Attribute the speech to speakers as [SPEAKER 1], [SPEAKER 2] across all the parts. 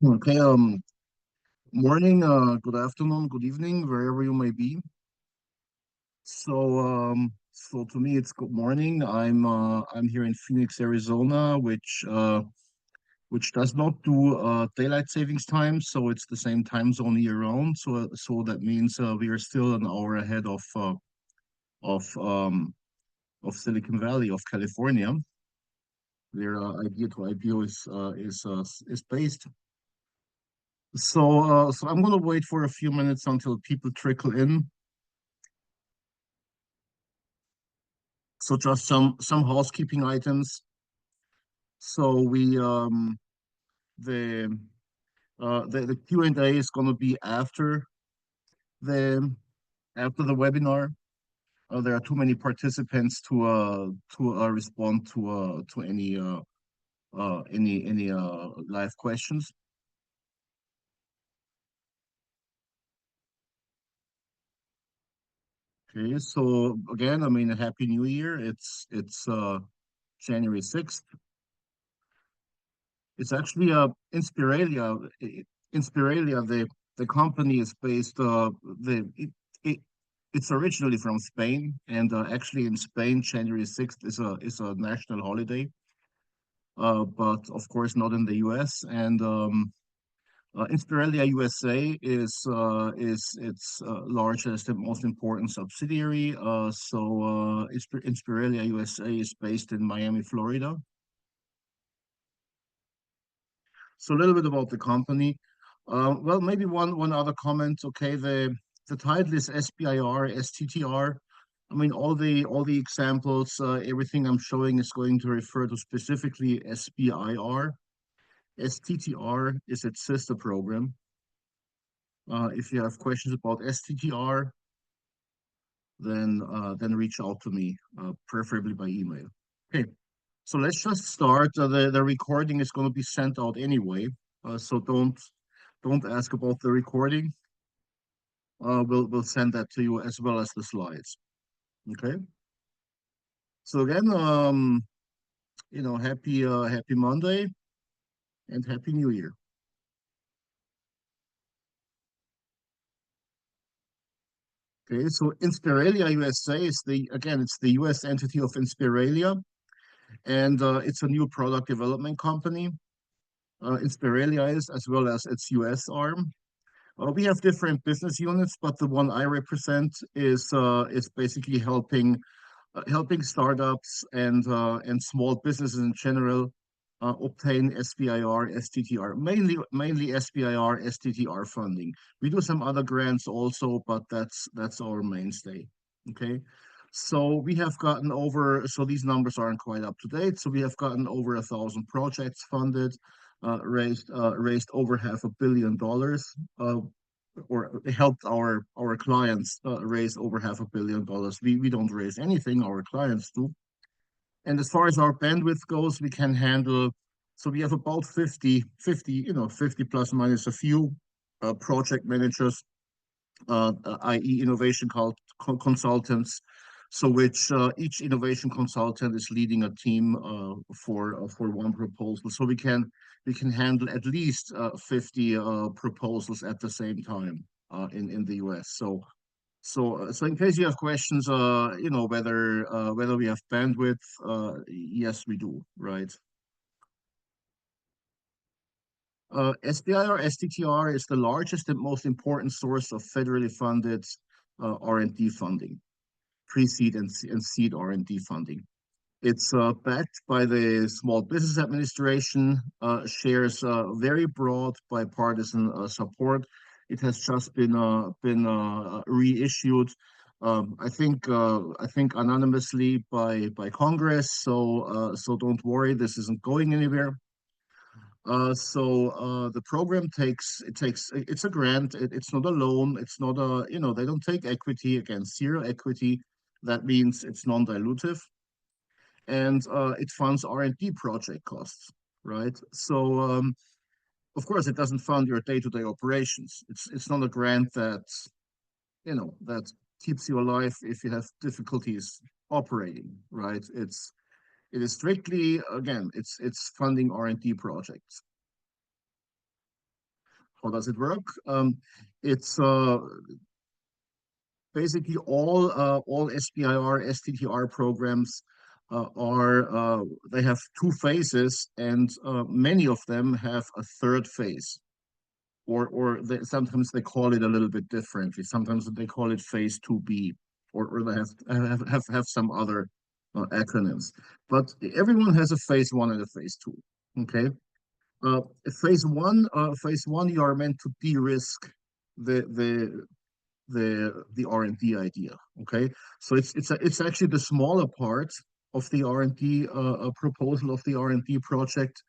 [SPEAKER 1] Okay, morning, good afternoon, good evening, wherever you may be. So to me, it's good morning. I'm here in Phoenix, Arizona, which does not do daylight savings time, so it's the same time zone year round. So that means we are still an hour ahead of um of Silicon Valley, of California, where idea to IPO is based. So I'm gonna wait for a few minutes until people trickle in. So just some housekeeping items. So we the Q&A is going to be the after the webinar. There are too many participants to respond to any live questions. Okay, so again, I mean, a happy New Year. It's January 6th. It's actually Inspiralia. Inspiralia, the company is based it it's originally from Spain, and actually in Spain, January 6th is a national holiday, but of course not in the US. And Inspiralia USA is its largest and most important subsidiary. Inspiralia USA is based in Miami, Florida. So a little bit about the company. Well, maybe one other comment. Okay, the title is SBIR STTR. I mean, all the examples, everything I'm showing is going to refer to specifically SBIR. STTR is its sister program. If you have questions about STTR, then reach out to me, preferably by email. Okay, so let's just start. The recording is going to be sent out anyway, so don't ask about the recording. We'll send that to you as well as the slides. Okay. So again, happy Monday and happy New Year. Okay. So Inspiralia USA is it's the US entity of Inspiralia, and it's a new product development company. Inspiralia is as well as its US arm. We have different business units, but the one I represent is basically helping startups and small businesses in general obtain SBIR, STTR, mainly SBIR, STTR funding. We do some other grants also, but that's our mainstay. Okay. So we have gotten over, so these numbers aren't quite up to date. So we have gotten over 1,000 projects funded, raised over $500 million, or helped our clients raise over $500 million. We don't raise anything, our clients do. And as far as our bandwidth goes, we can handle, so we have about 50 plus minus a few project managers, i.e. consultants. So which each innovation consultant is leading a team for one proposal. So we can handle at least 50 proposals at the same time in the US. So in case you have questions, whether we have bandwidth, yes, we do, right? SBI or STTR is the largest and most important source of federally funded R&D funding, pre-seed and seed R&D funding. It's backed by the Small Business Administration, shares very broad bipartisan support. It has just been reissued, I think anonymously by Congress. So don't worry, this isn't going anywhere. The program it's a grant. It's not a loan. It's not they don't take equity against zero equity. That means it's non-dilutive, and it funds R&D project costs, right? Of course, it doesn't fund your day-to-day operations. It's not a grant that keeps you alive if you have difficulties operating, right? It is strictly, again, it's funding R&D projects. How does it work? It's basically all SBIR STTR programs are they have two phases, and many of them have a third phase, sometimes they call it a little bit differently. Sometimes they call it phase 2B, or they have some other acronyms. But everyone has a phase one and a phase two. Okay. Uh, phase one, you are meant to de-risk the the the R&D idea. Okay, so it's actually the smaller part of the R&D proposal of the R&D project,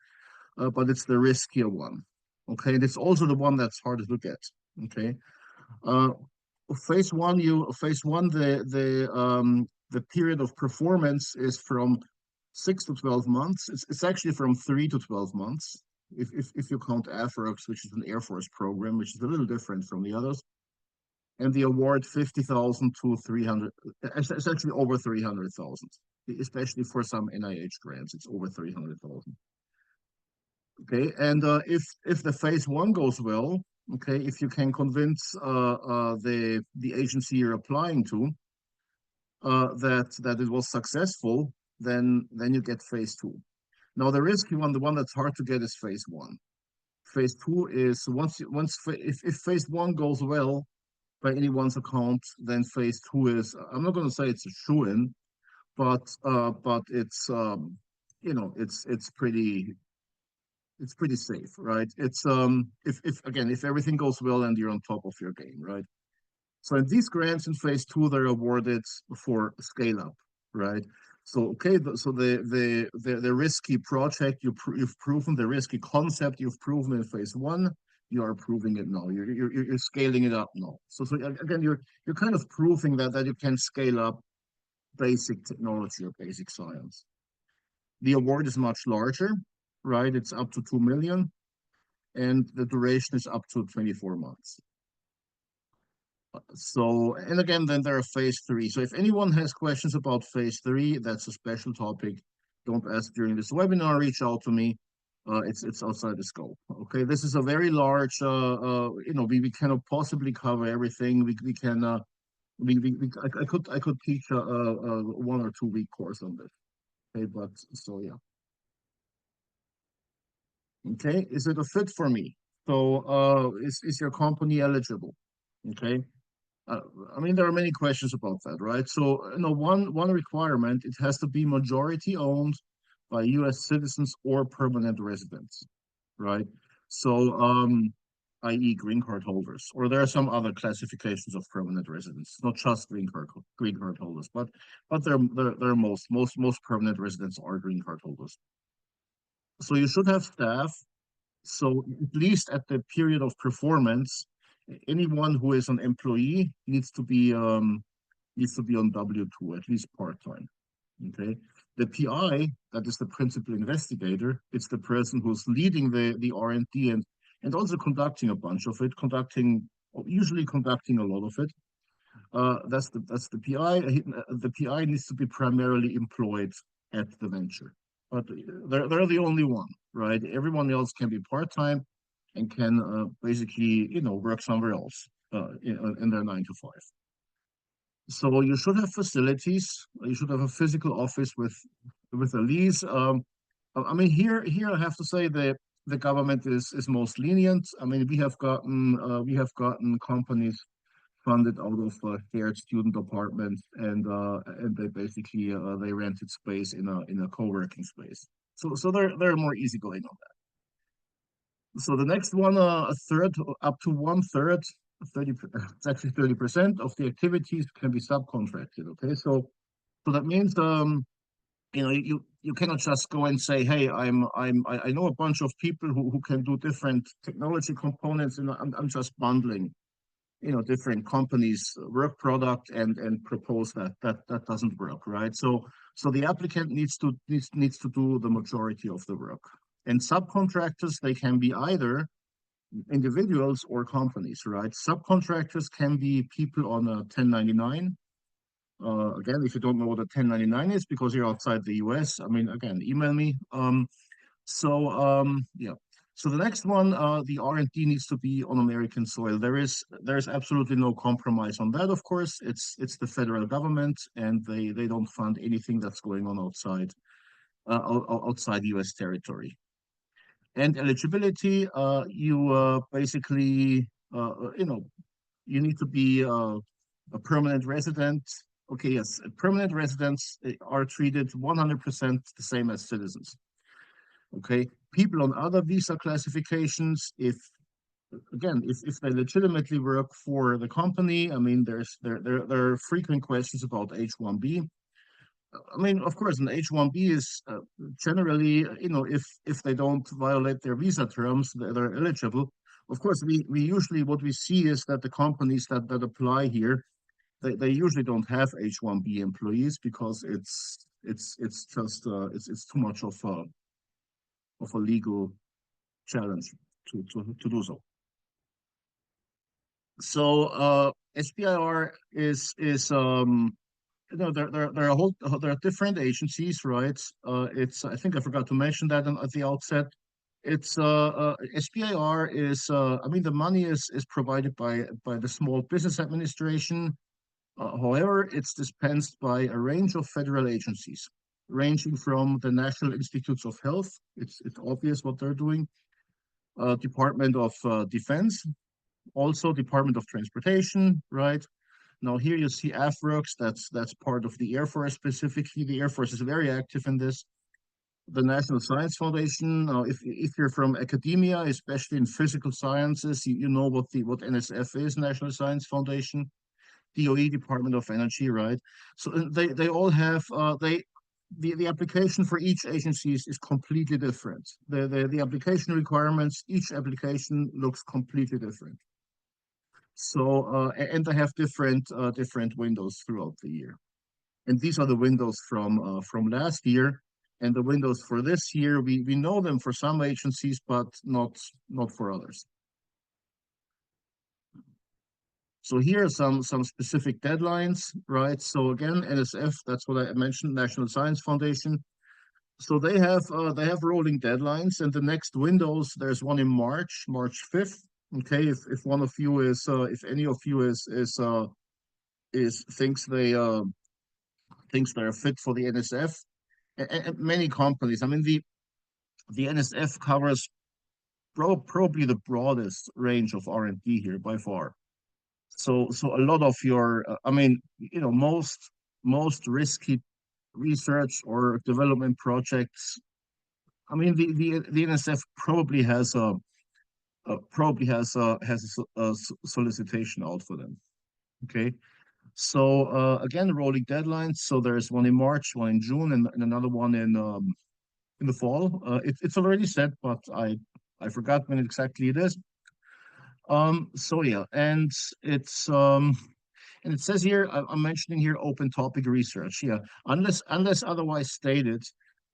[SPEAKER 1] but it's the riskier one. Okay, and it's also the one that's harder to get. Okay, uh, phase one, the period of performance is from 6 to 12 months. It's actually from 3 to 12 months. If you count AFWERX, which is an Air Force program, which is a little different from the others, and the award 50,000 to 300. It's actually over 300,000, especially for some NIH grants. It's over 300,000. Okay, and if the phase one goes well, okay, if you can convince the agency you're applying to that it was successful, then you get phase two. Now the risky one, the one that's hard to get, is phase one. Phase two is if phase one goes well by anyone's account, then phase two is, I'm not going to say it's a shoo-in, but it's it's pretty safe, right? It's if again, if everything goes well and you're on top of your game, right? So in these grants in phase two, they're awarded for scale up, right? So okay, the risky project you've proven, the risky concept you've proven in phase one, you are proving it now. You're scaling it up now. So again, you're kind of proving that you can scale up basic technology or basic science. The award is much larger, right? It's up to 2 million, and the duration is up to 24 months. So, and again, then there are phase three. So if anyone has questions about phase three, that's a special topic. Don't ask during this webinar, reach out to me. It's outside the scope. Okay, this is a very large, we cannot possibly cover everything. We can, I could teach a 1 or 2 week course on this. Okay, but so yeah. Okay, is it a fit for me? So, is your company eligible? Okay. Uh, I mean, there are many questions about that, right? So, one requirement, it has to be majority owned by U.S. citizens or permanent residents, right? So, i.e., green card holders, or there are some other classifications of permanent residents, not just green card holders, but they're most permanent residents are green card holders. So you should have staff. So at least at the period of performance, anyone who is an employee needs to be on W-2, at least part-time. Okay. The PI, that is the principal investigator, it's the person who's leading the R&D and also conducting a bunch of it, usually conducting a lot of it. That's the PI. The PI needs to be primarily employed at the venture, but they're the only one, right? Everyone else can be part-time and can basically work somewhere else in their 9 to 5. So you should have facilities. You should have a physical office with a lease. I mean, here I have to say that the government is most lenient. I mean, we have gotten companies funded out of shared student apartments, and they basically they rented space in a co-working space. So they're more easygoing on that. So the next one, a third, up to 1/3, 30, it's actually 30% of the activities can be subcontracted. Okay, so that means you cannot just go and say, hey, I know a bunch of people who can do different technology components, and I'm just bundling different companies work product and propose that doesn't work, right? So the applicant needs to do the majority of the work, and subcontractors, they can be either individuals or companies, right? Subcontractors can be people on a 1099. Again, if you don't know what a 1099 is because you're outside the US, I mean, again, email me. Yeah. So the next one, the R&D needs to be on American soil. There is absolutely no compromise on that. Of course, it's the federal government, and they don't fund anything that's going on outside U.S. territory. And eligibility, you basically, you know, you need to be a permanent resident. Okay, yes, permanent residents are treated 100% the same as citizens. Okay, people on other visa classifications, if again, if they legitimately work for the company, I mean, there are frequent questions about H-1B. I mean, of course, an H-1B is generally, if they don't violate their visa terms, they're eligible. Of course, we usually what we see is that the companies that apply here, they usually don't have H-1B employees because it's just it's too much of a legal challenge to do so. So SBIR is there are there are different agencies, right? It's I think I forgot to mention that at the outset. It's SBIR is I mean the money is provided by the Small Business Administration. However, it's dispensed by a range of federal agencies, ranging from the National Institutes of Health. It's obvious what they're doing. Department of Defense, also Department of Transportation, right? Now here you see AFWERX, that's part of the Air Force specifically. The Air Force is very active in this. The National Science Foundation. If you're from academia, especially in physical sciences, you know what NSF is, National Science Foundation. DOE, Department of Energy, right? So they all have the application for each agency is completely different. The application requirements, each application looks completely different. So and they have different windows throughout the year. And these are the windows from last year. And the windows for this year, we know them for some agencies, but not for others. So here are some specific deadlines, right? So again, NSF, that's what I mentioned, National Science Foundation. So they have rolling deadlines, and the next windows, there's one in March 5th. Okay, if one of you is if any of you is thinks they're fit for the NSF, and many companies. I mean the NSF covers probably the broadest range of R&D here by far. So a lot of your, I mean, most risky research or development projects. I mean, the NSF probably has a solicitation out for them. Okay, so again, rolling deadlines. So there's one in March, one in June, and another one in the fall. It's already set, but I forgot when exactly it is. So yeah, and it's and it says here, I'm mentioning here open topic research. Yeah, unless otherwise stated,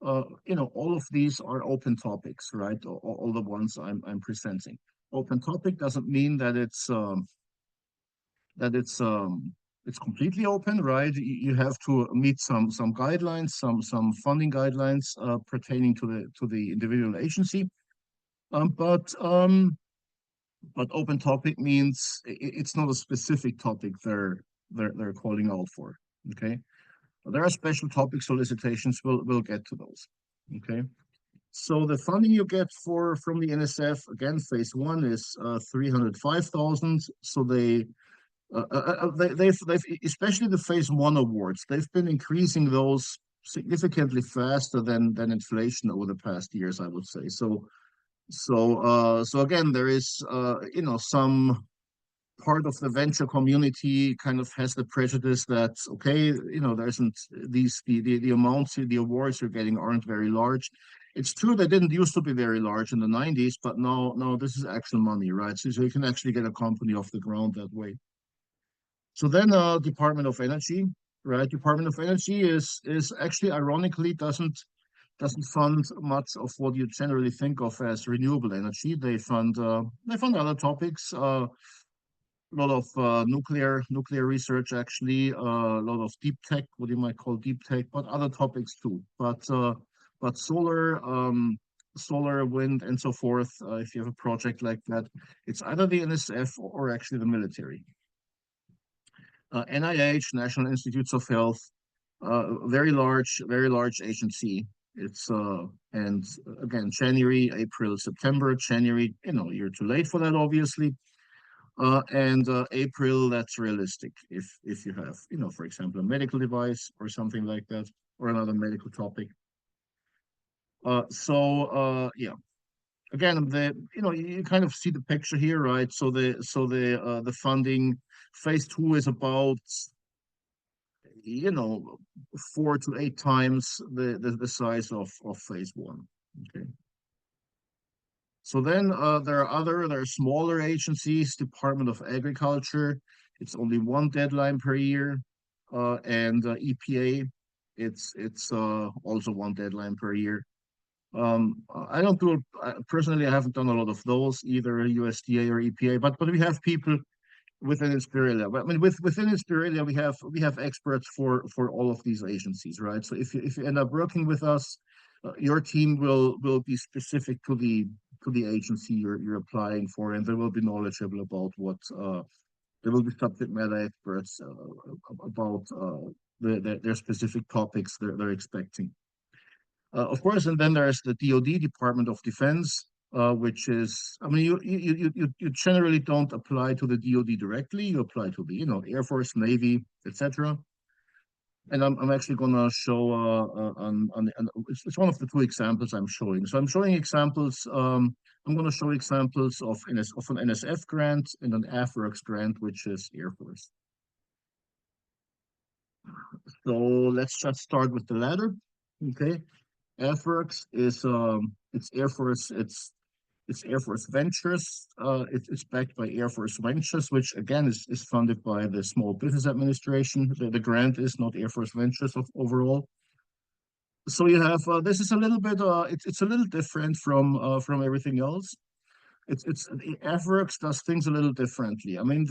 [SPEAKER 1] all of these are open topics, right? All the ones I'm presenting. Open topic doesn't mean that it's completely open, right? You have to meet some guidelines, some funding guidelines pertaining to the individual agency. But open topic means it's not a specific topic they're calling out for. Okay, there are special topic solicitations. We'll get to those. Okay, so the funding you get from the NSF again, phase one is 305,000. So they've especially the phase one awards. They've been increasing those significantly faster than inflation over the past years, I would say. So again, there is some part of the venture community kind of has the prejudice that okay, there isn't the amounts, the awards you're getting aren't very large. It's true they didn't used to be very large in the 90s, but now this is actual money, right? So you can actually get a company off the ground that way. So then Department of Energy, right? Department of Energy is actually ironically doesn't fund much of what you generally think of as renewable energy. They fund other topics, a lot of nuclear research actually, a lot of deep tech, what you might call deep tech, but other topics too. But solar solar, wind, and so forth. If you have a project like that, it's either the NSF or actually the military. NIH, National Institutes of Health, very large agency. It's and again, January, April, September, January, you're too late for that, obviously. And April, that's realistic if you have, for example, a medical device or something like that, or another medical topic. Yeah, again, you kind of see the picture here, right? The funding phase two is about, 4 to 8 times the size of phase one. Okay. So then there are smaller agencies, Department of Agriculture. It's only one deadline per year, and EPA. It's also one deadline per year. I don't do personally. I haven't done a lot of those, either USDA or EPA, but we have people within Inspiralia. I mean, within Inspiralia, we have experts for all of these agencies, right? So if you end up working with us, your team will be specific to the agency you're applying for, and they will be knowledgeable about what there will be subject matter experts about their specific topics they're expecting. Of course, and then there's the DoD, Department of Defense, which is, I mean, you generally don't apply to the DoD directly. You apply to the, Air Force, Navy, etc. And I'm actually going to show it's one of the two examples I'm showing. So I'm showing examples. I'm going to show examples of an NSF grant and an AFWERX grant, which is Air Force. So let's just start with the latter. Okay. AFWERX is it's Air Force. It's Air Force Ventures. It's backed by Air Force Ventures, which again is funded by the Small Business Administration. The grant is not Air Force Ventures overall. So you have this is a little bit it's a little different from everything else. It's AFWERX does things a little differently. I mean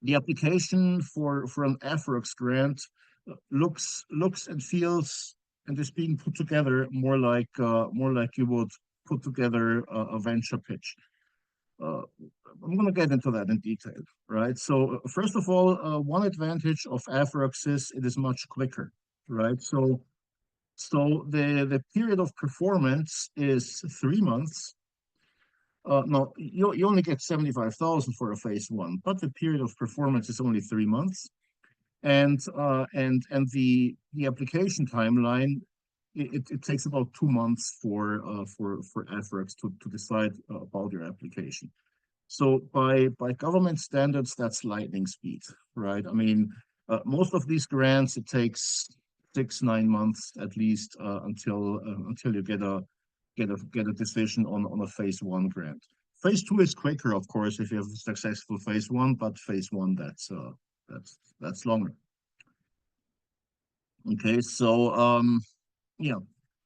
[SPEAKER 1] the application for an AFWERX grant looks and feels and is being put together more like you would put together a venture pitch. I'm going to get into that in detail, right? So first of all, one advantage of AFWERX is it is much quicker, right? So the period of performance is 3 months. No, you only get 75,000 for a phase one, but the period of performance is only 3 months, and the application timeline it takes about 2 months for AFWERX to decide about your application. So by government standards, that's lightning speed, right? I mean, most of these grants it takes 6-9 months at least until you get a decision on a phase one grant. Phase two is quicker, of course, if you have a successful phase one, but phase one that's longer. Okay, so yeah,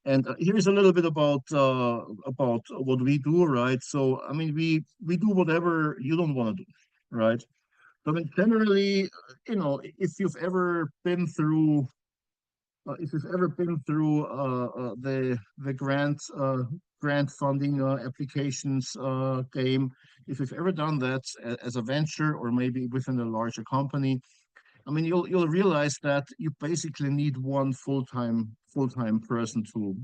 [SPEAKER 1] and here's a little bit about what we do, right? So I mean, we do whatever you don't want to do, right? I mean, generally, if you've ever been through the grant funding applications game, if you've ever done that as a venture or maybe within a larger company, I mean, you'll realize that you basically need one full-time person to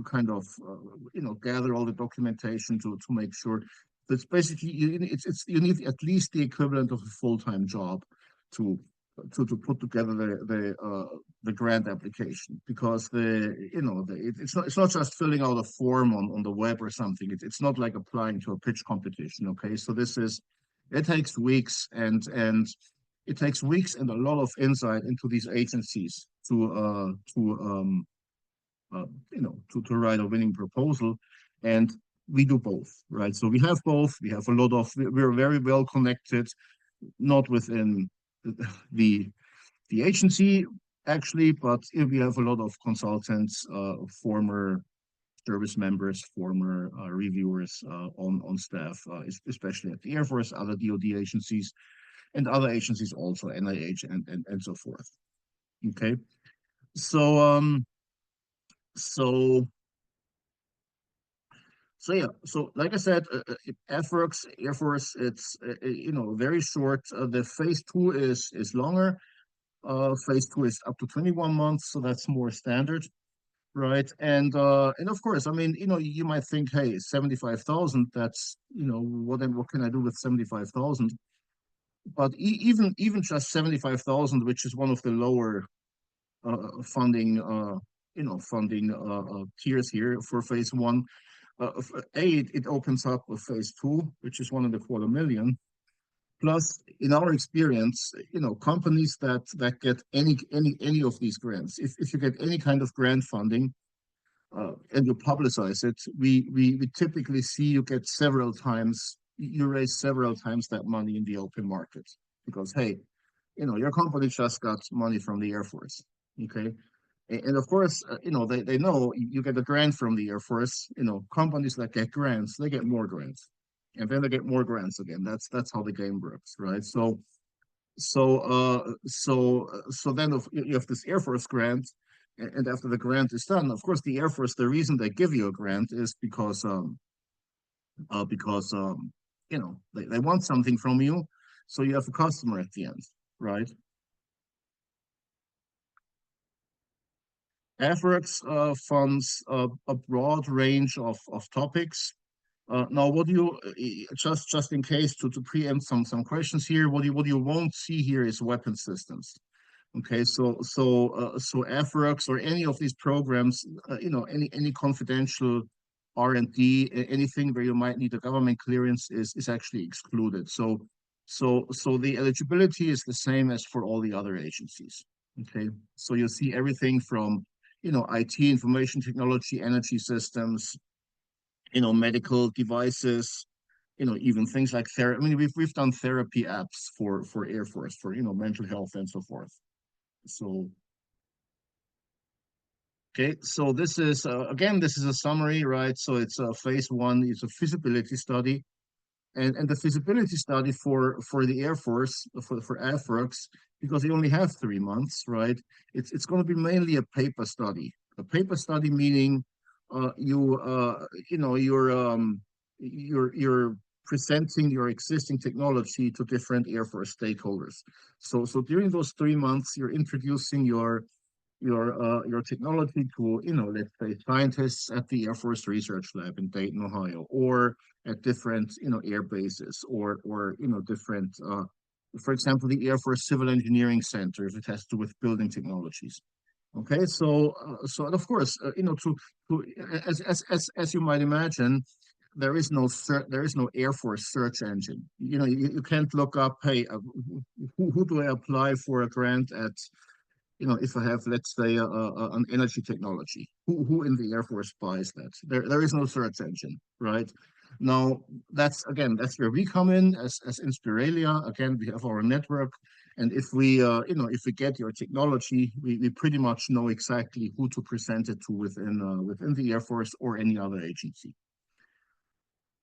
[SPEAKER 1] kind of gather all the documentation to make sure that's basically you need at least the equivalent of a full-time job to put together the grant application, because it's not just filling out a form on the web or something. It's not like applying to a pitch competition. Okay, so it takes weeks and it takes weeks and a lot of insight into these agencies to write a winning proposal, and we do both, right? So we have both. We have we're very well connected, not within the agency actually, but we have a lot of consultants, former service members, former reviewers on staff, especially at the Air Force, other DoD agencies, and other agencies also, NIH and so forth. Okay, so So like I said, AFWERX Air Force, it's very short. The phase two is longer. Phase two is up to 21 months, so that's more standard, right? And of course, I mean, you might think, hey, 75,000, that's what can I do with 75,000? But even just 75,000, which is one of the lower funding funding tiers here for phase one. It opens up a phase two, which is 1.25 million. Plus, in our experience, companies that get any of these grants, if you get any kind of grant funding, and you publicize it, we typically see you get several times, you raise several times that money in the open market because, hey, your company just got money from the Air Force. Okay. And of course, they know you get a grant from the Air Force. Companies that get grants, they get more grants, and then they get more grants again. That's how the game works, right? So then you have this Air Force grant, and after the grant is done, of course, the Air Force, the reason they give you a grant is because they want something from you, so you have a customer at the end, right? AFWERX funds a broad range of topics. Now, what do you just in case to preempt some questions here? What you won't see here is weapon systems. Okay, so AFWERX or any of these programs, any confidential R&D, anything where you might need a government clearance is actually excluded. So the eligibility is the same as for all the other agencies. Okay, so you see everything from IT, information technology, energy systems, medical devices, even things like therapy. I mean, we've done therapy apps for Air Force for mental health and so forth. So okay, so this is again, this is a summary, right? So it's a phase one, it's a feasibility study, and the feasibility study for the Air Force for AFWERX, because they only have 3 months, right? It's going to be mainly a paper study. A paper study meaning you you know you're presenting your existing technology to different Air Force stakeholders. So during those 3 months, you're introducing your technology to, let's say scientists at the Air Force Research Lab in Dayton, Ohio, or at different, air bases, or different, for example, the Air Force Civil Engineering Center, if it has to do with building technologies. Okay, so and of course, to as you might imagine, there is no Air Force search engine. You can't look up, hey, who do I apply for a grant at, if I have, let's say, an energy technology, who in the Air Force buys that? There is no search engine, right? Now, that's where we come in as Inspiralia. Again, we have our network, and if we get your technology, we pretty much know exactly who to present it to within the Air Force or any other agency.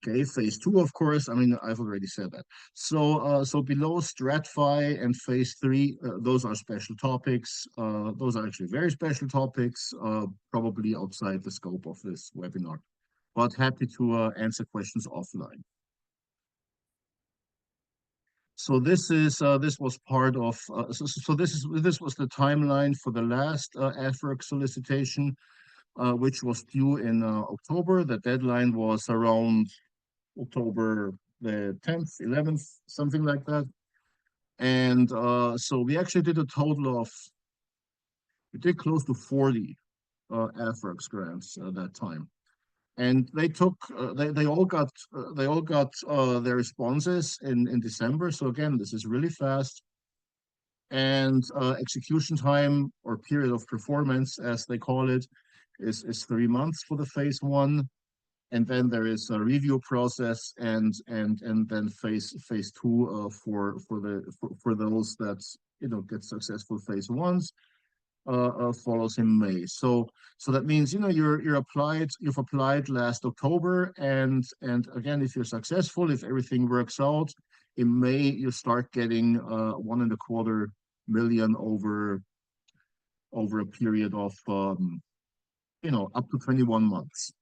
[SPEAKER 1] Okay, phase two, of course. I mean, I've already said that. So below STRATFI and phase three, those are special topics. Those are actually very special topics, probably outside the scope of this webinar. But happy to answer questions offline. So this was part of. This was the timeline for the last AFWERX solicitation, which was due in October. The deadline was around October the 10th, 11th, something like that. And so we actually did a total of, we did close to 40 AFWERX grants at that time. And they all got their responses in December. So again, this is really fast. And execution time or period of performance, as they call it, is 3 months for the phase one. And then there is a review process, and then phase two for those that get successful phase ones follows in May. So that means you've applied last October, and again, if you're successful, if everything works out, in May you start getting 1.25 million over a period of up to 21 months.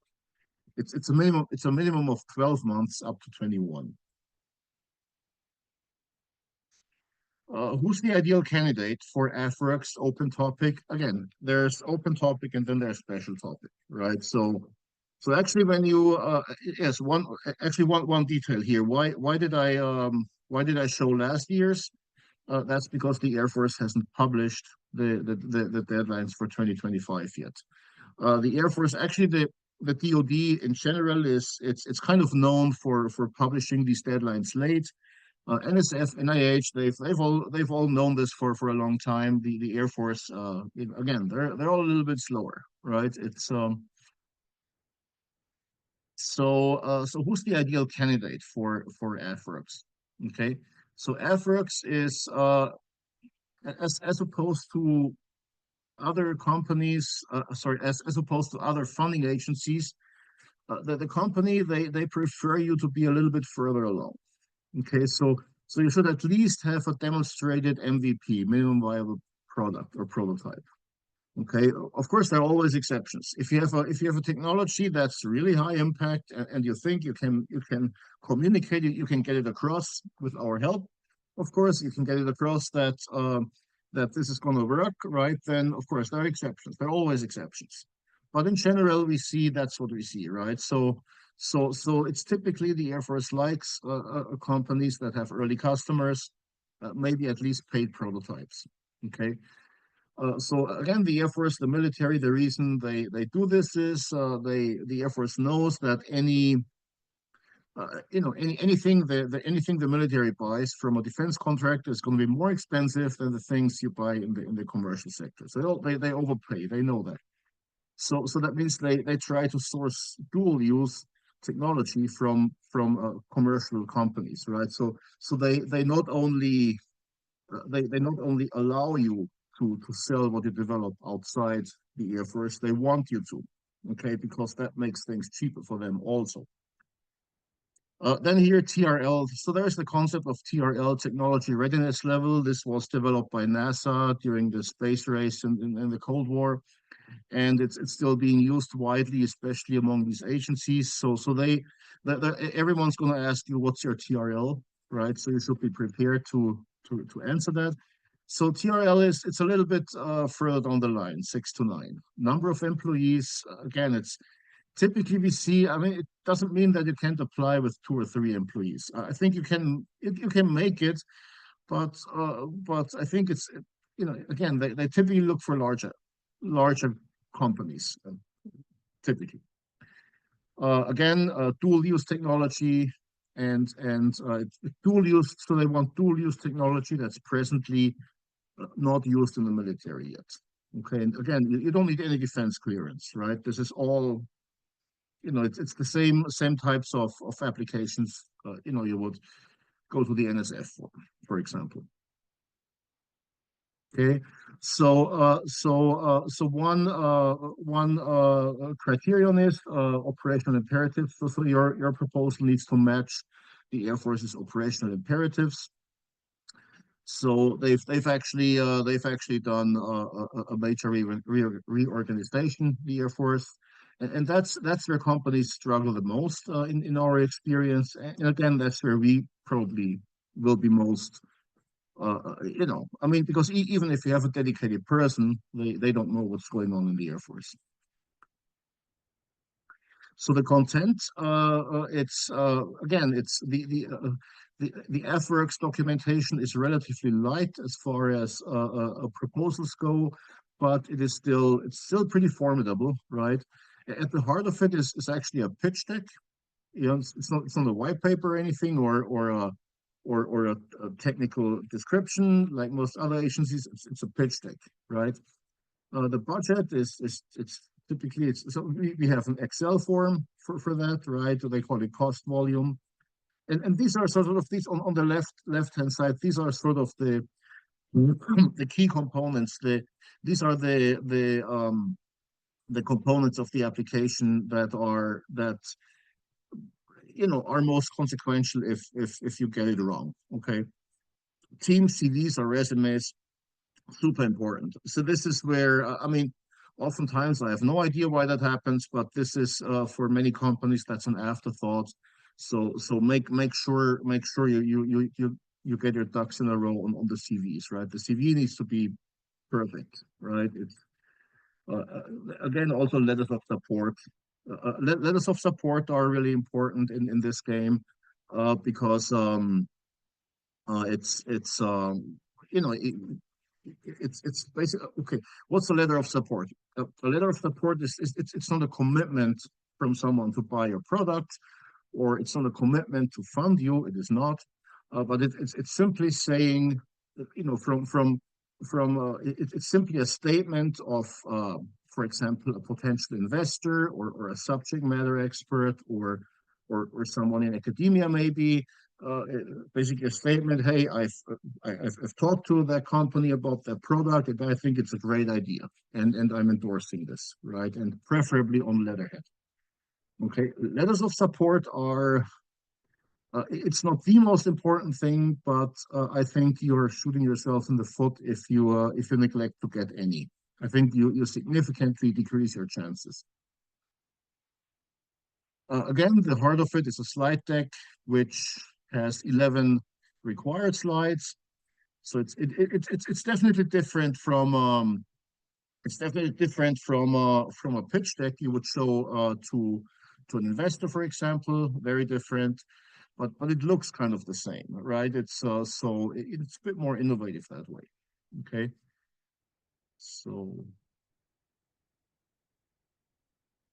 [SPEAKER 1] it's a minimum of 12 months up to 21. Who's the ideal candidate for AFWERX open topic? Again, there's open topic and then there's special topic, right? So actually, when you yes, one detail here. Why did I show last year's? That's because the Air Force hasn't published the deadlines for 2025 yet. The Air Force, actually, the DoD in general it's kind of known for publishing these deadlines late. NSF, NIH, they've all known this for a long time. The Air Force, again, they're all a little bit slower, right? It's so who's the ideal candidate for AFWERX? Okay, so AFWERX is as opposed to other companies, sorry, as opposed to other funding agencies, the company they prefer you to be a little bit further along. Okay, so you should at least have a demonstrated MVP, minimum viable product or prototype. Okay, of course there are always exceptions. If you have a technology that's really high impact and you think you can communicate it, you can get it across with our help. Of course, you can get it across that that this is going to work, right? Then of course there are exceptions. There are always exceptions, but in general we see that's what we see, right? So it's typically the Air Force likes companies that have early customers, maybe at least paid prototypes. Okay. So again, the Air Force, the military, the reason they do this is the Air Force knows that anything the military buys from a defense contractor is going to be more expensive than the things you buy in the commercial sector. So they overpay. They know that. So that means they try to source dual use technology from commercial companies, right? So they not only allow you to sell what you develop outside the Air Force, they want you to, okay, because that makes things cheaper for them also. Then here TRL. So there's the concept of TRL, technology readiness level. This was developed by NASA during the space race in the Cold War, and it's still being used widely, especially among these agencies. Everyone's going to ask you, what's your TRL, right? So you should be prepared to answer that. So TRL it's a little bit further down the line, 6 to 9. Number of employees, again, it's typically we see. I mean, it doesn't mean that you can't apply with 2 or 3 employees. I think you can make it, but I think it's again they typically look for larger companies typically. Again, dual use technology and dual use. So they want dual use technology that's presently not used in the military yet. Okay, and again, you don't need any defense clearance, right? This is all, it's the same types of applications. You would go to the NSF for example. Okay, so one criterion is operational imperatives. So your proposal needs to match the Air Force's operational imperatives. So they've actually done a major reorganization, the Air Force, and that's where companies struggle the most in our experience. And again, that's where we probably will be most. I mean, because even if you have a dedicated person, they don't know what's going on in the Air Force. So the content, it's again, it's the AFWERX documentation is relatively light as far as proposals go, but it's still pretty formidable, right? At the heart of it is actually a pitch deck. It's not a white paper or anything or a technical description like most other agencies. It's a pitch deck, right? The budget it's typically so we have an Excel form for that, right? They call it cost volume, and these are sort of these on the left hand side. These are sort of the key components. These are the components of the application that are most consequential if you get it wrong. Okay, team CVs or resumes, super important. So this is where I mean, Oftentimes, I have no idea why that happens, but this is for many companies that's an afterthought. So make sure you get your ducks in a row on the CVs, right? The CV needs to be perfect, right? It's again also letters of support. Letters of support are really important in this game because it's you know it's basically okay. What's a letter of support? A letter of support is it's not a commitment from someone to buy your product, or it's not a commitment to fund you. It is not, but it's simply saying, it's simply a statement of, for example, a potential investor or a subject matter expert or someone in academia maybe. Uh, Basically a statement. Hey, I've talked to that company about that product, and I think it's a great idea, and I'm endorsing this, right? And preferably on letterhead. Okay, letters of support are it's not the most important thing, but I think you're shooting yourself in the foot if you neglect to get any. I think you significantly decrease your chances. Again, the heart of it is a slide deck which has 11 required slides. So it's definitely different from a pitch deck you would show to an investor, for example. Very different, but it looks kind of the same, right? It's a bit more innovative that way. Okay, so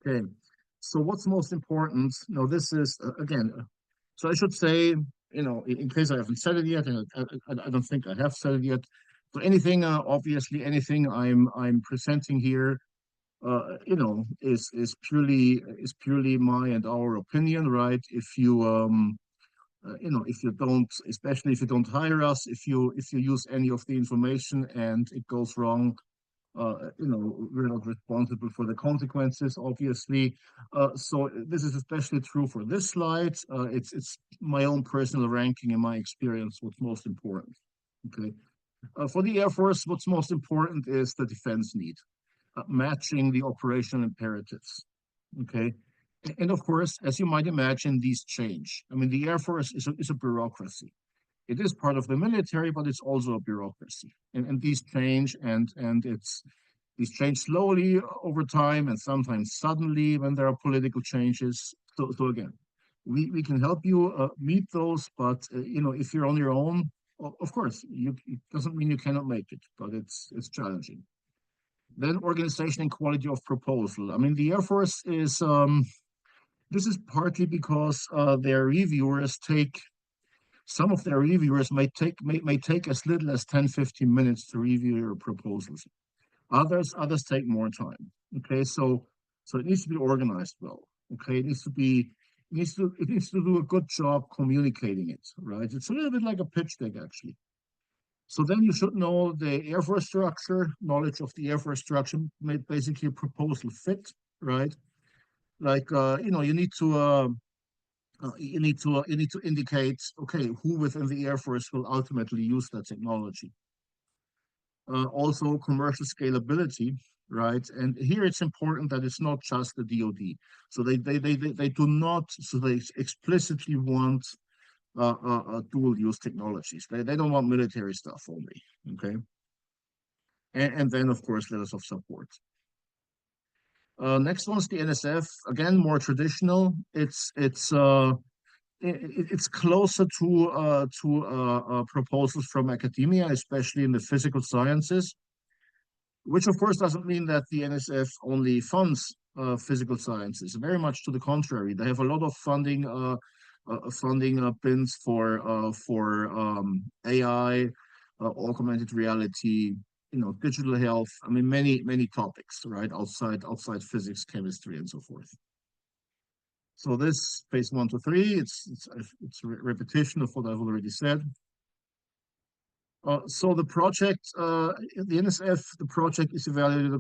[SPEAKER 1] okay, so what's most important? No, this is again. So I should say, in case I haven't said it yet, and I don't think I have said it yet. So anything, obviously, anything I'm presenting here, is purely my and our opinion, right? If you don't, especially if you don't hire us, if you use any of the information and it goes wrong, we're not responsible for the consequences, obviously. So this is especially true for this slide. It's my own personal ranking and my experience what's most important. Okay. For the Air Force, what's most important is the defense need, matching the operational imperatives. Okay. And of course, as you might imagine, these change. I mean, the Air Force is a bureaucracy. It is part of the military, but it's also a bureaucracy. And these change, and these change slowly over time and sometimes suddenly when there are political changes. So again, we can help you meet those, but if you're on your own, of course, it doesn't mean you cannot make it, but it's challenging. Then organization and quality of proposal. I mean, the Air Force is this is partly because some of their reviewers may take as little as 10-15 minutes to review your proposals. Others take more time. Okay, so it needs to be organized well. Okay, it needs to do a good job communicating it, right? It's a little bit like a pitch deck, actually. So then you should know the Air Force structure. Knowledge of the Air Force structure made basically a proposal fit, right? Like you need to indicate, okay, who within the Air Force will ultimately use that technology. Also commercial scalability, right? And here it's important that it's not just the DoD. So they do not, so they explicitly want dual use technologies. They don't want military stuff only. Okay. And then of course letters of support. Next one's the NSF. Again, more traditional. It's closer to proposals from academia, especially in the physical sciences, which of course doesn't mean that the NSF only funds physical sciences. Very much to the contrary, they have a lot of funding bins for AI, augmented reality, digital health. I mean, many topics, right? Outside physics, chemistry, and so forth. So this phase 1 to 3, it's a repetition of what I've already said. So the NSF, the project is evaluated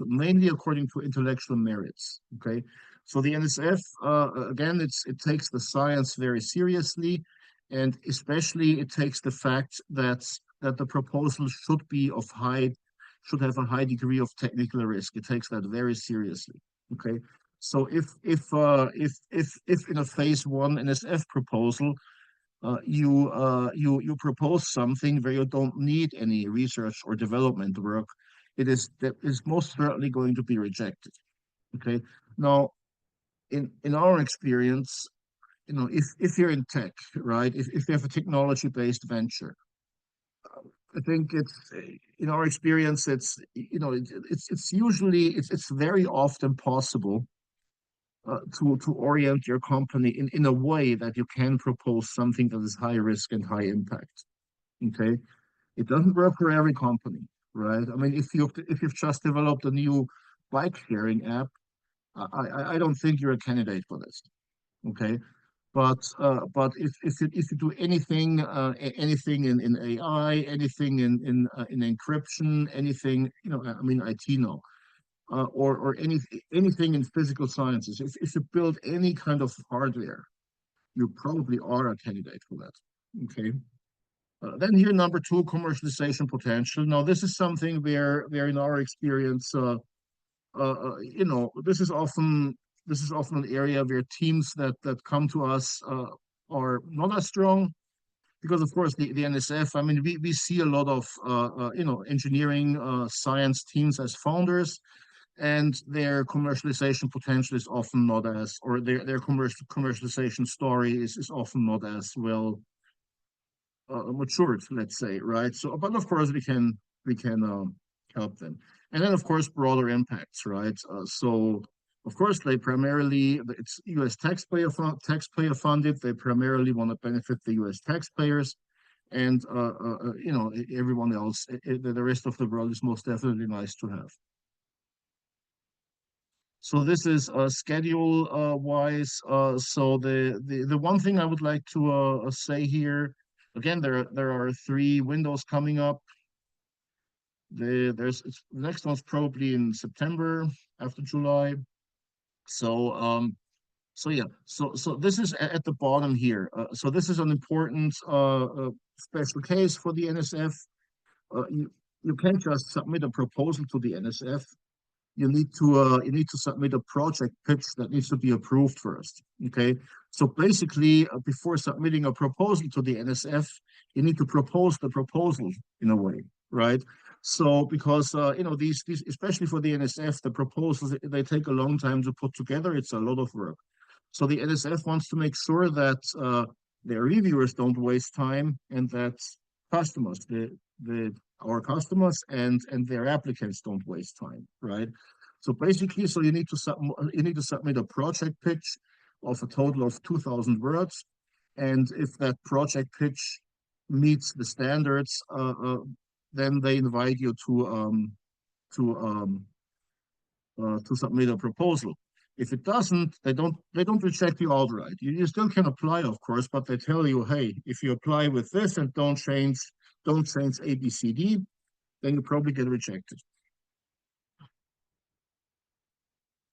[SPEAKER 1] mainly according to intellectual merits. Okay, so the NSF, again, it takes the science very seriously, and especially it takes the fact that the proposal should be of high should have a high degree of technical risk. It takes that very seriously. Okay. So if in a phase one NSF proposal you propose something where you don't need any research or development work, that is most certainly going to be rejected. Okay. Now, in our experience, if you're in tech, right, if you have a technology-based venture, I think in our experience, it's usually it's very often possible to orient your company in a way that you can propose something that is high risk and high impact. Okay, it doesn't work for every company, right? I mean, if you've just developed a new bike sharing app, I don't think you're a candidate for this. Okay, but if you do anything in AI, anything in encryption, anything, I mean IT now, or anything in physical sciences, if you build any kind of hardware, you probably are a candidate for that. Okay. Then here, number two, commercialization potential. Now, this is something where in our experience, this is often an area where teams that come to us are not as strong because, of course, the NSF. I mean, we see a lot of engineering science teams as founders, and their commercialization potential is often not as, or their commercialization story is often not as well matured, let's say, right? So, but of course, we can help them, and then of course broader impacts, right? So, of course, it's U.S. taxpayer funded. They primarily want to benefit the U.S. taxpayers, and everyone else, the rest of the world is most definitely nice to have. So this is schedule wise. So the one thing I would like to say here, again, there are three windows coming up. The next one's probably in September after July. So so this is at the bottom here. So this is an important special case for the NSF. You can't just submit a proposal to the NSF. You need to submit a project pitch that needs to be approved first. Okay, so basically, before submitting a proposal to the NSF, you need to propose the proposal in a way, right? So because these especially for the NSF, the proposals they take a long time to put together. It's a lot of work. So the NSF wants to make sure that their reviewers don't waste time and that customers, our customers and their applicants don't waste time, right? So basically, so you need to submit a project pitch of a total of 2,000 words, and if that project pitch meets the standards, then they invite you to to submit a proposal. If it doesn't, they don't reject you outright. You still can apply, of course, but they tell you, hey, if you apply with this and don't change A, B, C, D, then you probably get rejected.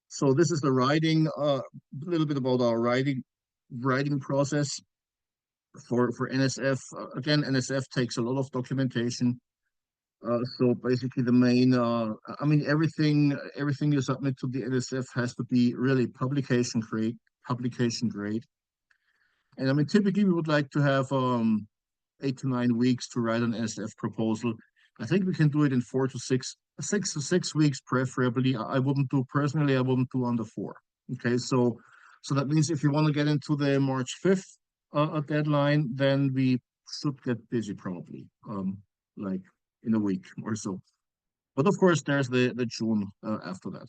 [SPEAKER 1] So this is the writing, a little bit about our writing process for NSF. Again, NSF takes a lot of documentation. So basically, I mean, everything you submit to the NSF has to be really publication grade. And I mean, typically, we would like to have 8 to 9 weeks to write an NSF proposal. I think we can do it in 6 weeks, preferably. I wouldn't do under 4. Okay, so that means if you want to get into the March 5th deadline, then we should get busy probably, like in a week or so. But of course, there's the June after that.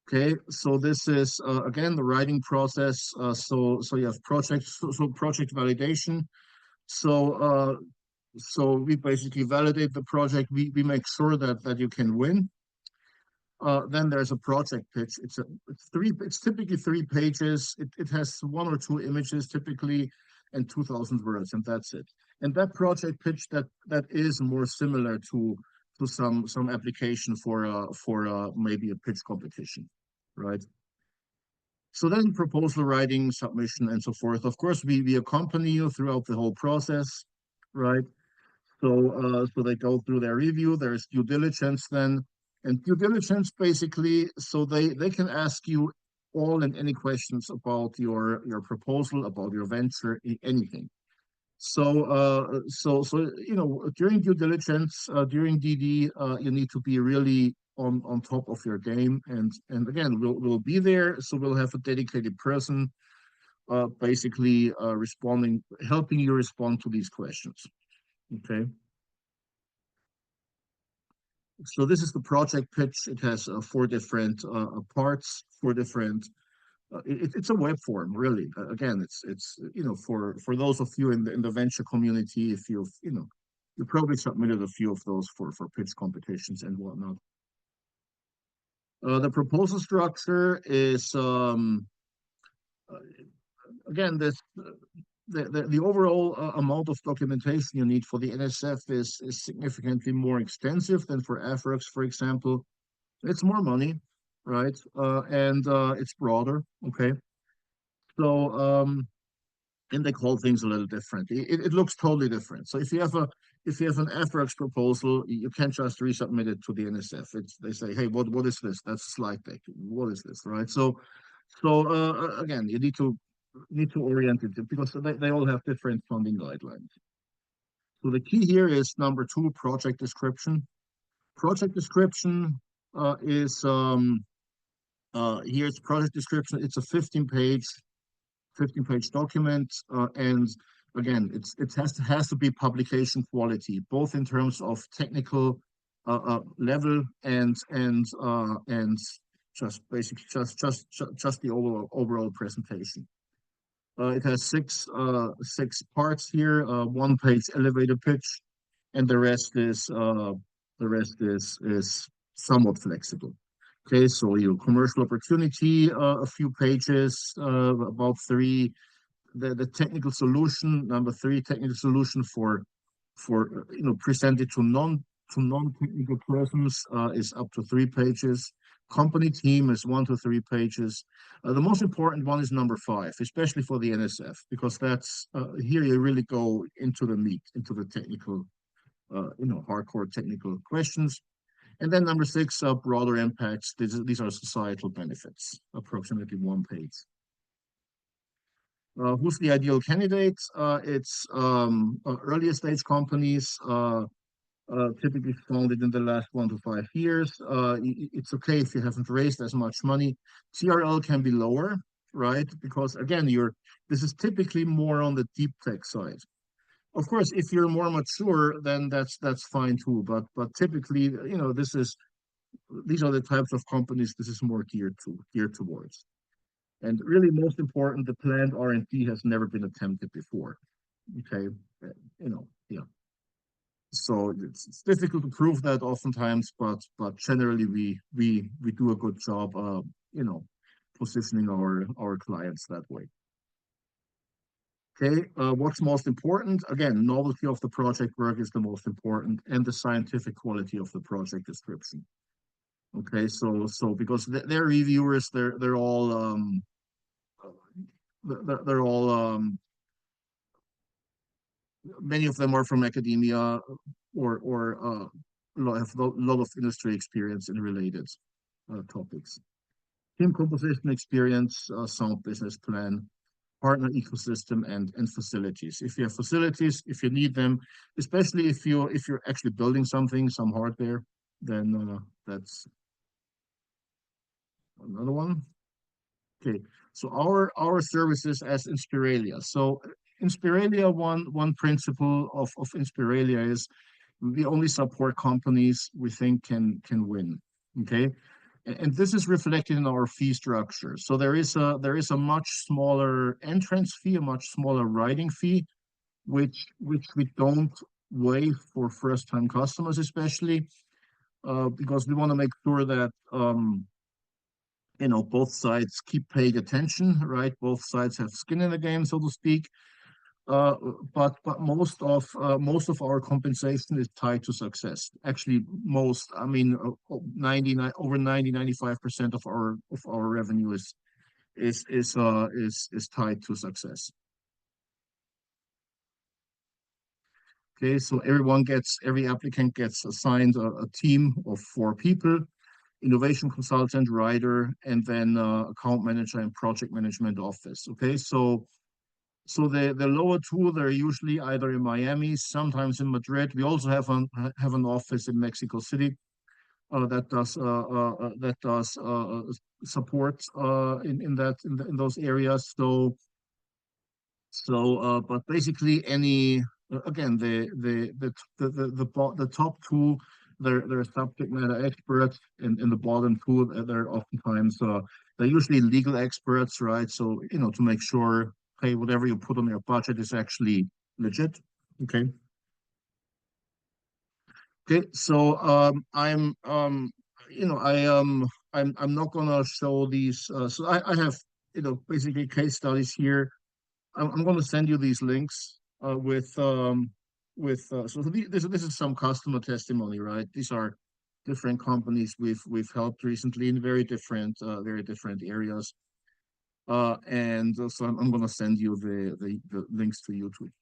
[SPEAKER 1] Okay, so this is again the writing process. So you have project validation. So we basically validate the project. We make sure that you can win. Then there's a project pitch. It's typically 3 pages. It has 1 or 2 images typically, and 2,000 words, and that's it. And that project pitch that is more similar to some application for maybe a pitch competition, right? So then proposal writing, submission, and so forth. Of course, we accompany you throughout the whole process, right? So they go through their review. There's due diligence then, and due diligence basically, so they can ask you all and any questions about your proposal, about your venture, anything. So during due diligence, during DD, you need to be really on top of your game, and again, we'll be there. So we'll have a dedicated person, basically responding, helping you respond to these questions. Okay. So this is the project pitch. It has four different parts, four different. It's a web form, really. Again, it's for those of you in the venture community, if you probably submitted a few of those for pitch competitions and whatnot. The proposal structure is uh, again this. The overall amount of documentation you need for the NSF is significantly more extensive than for AFWERX, for example. It's more money, right? And it's broader. Okay. So and they call things a little different. It looks totally different. So if you have an AFWERX proposal, you can't just resubmit it to the NSF. They say, hey, what is this? That's a slide deck. What is this, right? So again, you need to orient it because they all have different funding guidelines. So the key here is number two, project description. Project description is here's project description. It's a 15-page document, and again, it has to be publication quality, both in terms of technical level and just basically just the overall presentation. It has six parts here, one page elevator pitch, and the rest is somewhat flexible. Okay, so your commercial opportunity, a few pages, about three. The technical solution, number three, technical solution for presented to non-technical persons is up to 3 pages. Company team is 1 to 3 pages. The most important one is number five, especially for the NSF, because that's here you really go into the meat, into the technical, hardcore technical questions. And then number six, broader impacts. These are societal benefits, approximately 1 page. Who's the ideal candidate? It's earlier stage companies, typically founded in the last 1 to 5 years. It's okay if you haven't raised as much money. TRL can be lower, right? Because again, this is typically more on the deep tech side. Of course, if you're more mature, then that's fine too. But typically, these are the types of companies this is more geared towards. And really, most important, the planned R&D has never been attempted before. Okay, yeah. So it's difficult to prove that oftentimes, but generally we do a good job, positioning our clients that way. Okay, what's most important? Again, novelty of the project work is the most important, and the scientific quality of the project description. Okay, so because their reviewers, they're all they're all many of them are from academia or have a lot of industry experience in related topics. Team composition experience, sound business plan, partner ecosystem, and facilities. If you have facilities, if you need them, especially if you're actually building something, some hardware, then that's another one. Okay, so our services as Inspiralia. So Inspiralia, one principle of Inspiralia is we only support companies we think can win. Okay, and this is reflected in our fee structure. So there is a much smaller entrance fee, a much smaller writing fee, which we don't waive for first-time customers, especially because we want to make sure that both sides keep paying attention, right? Both sides have skin in the game, so to speak. Uh, but most of our compensation is tied to success. Actually, I mean, 99 over 95% of our revenue is tied to success. Okay, so every applicant gets assigned a team of 4 people, innovation consultant, writer, and then account manager and project management office. Okay, so the lower two, they're usually either in Miami, sometimes in Madrid. We also have an office in Mexico City that does support in those areas. But basically, again, the top two, they're subject matter experts, and in the bottom two, they're oftentimes they're usually legal experts, right? So to make sure, hey, whatever you put on your budget is actually legit. Okay. Okay. So I'm not gonna show these. So I have basically case studies here. I'm going to send you these links this is some customer testimony, right? These are different companies we've helped recently in very different areas. And so I'm going to send you the links to YouTube.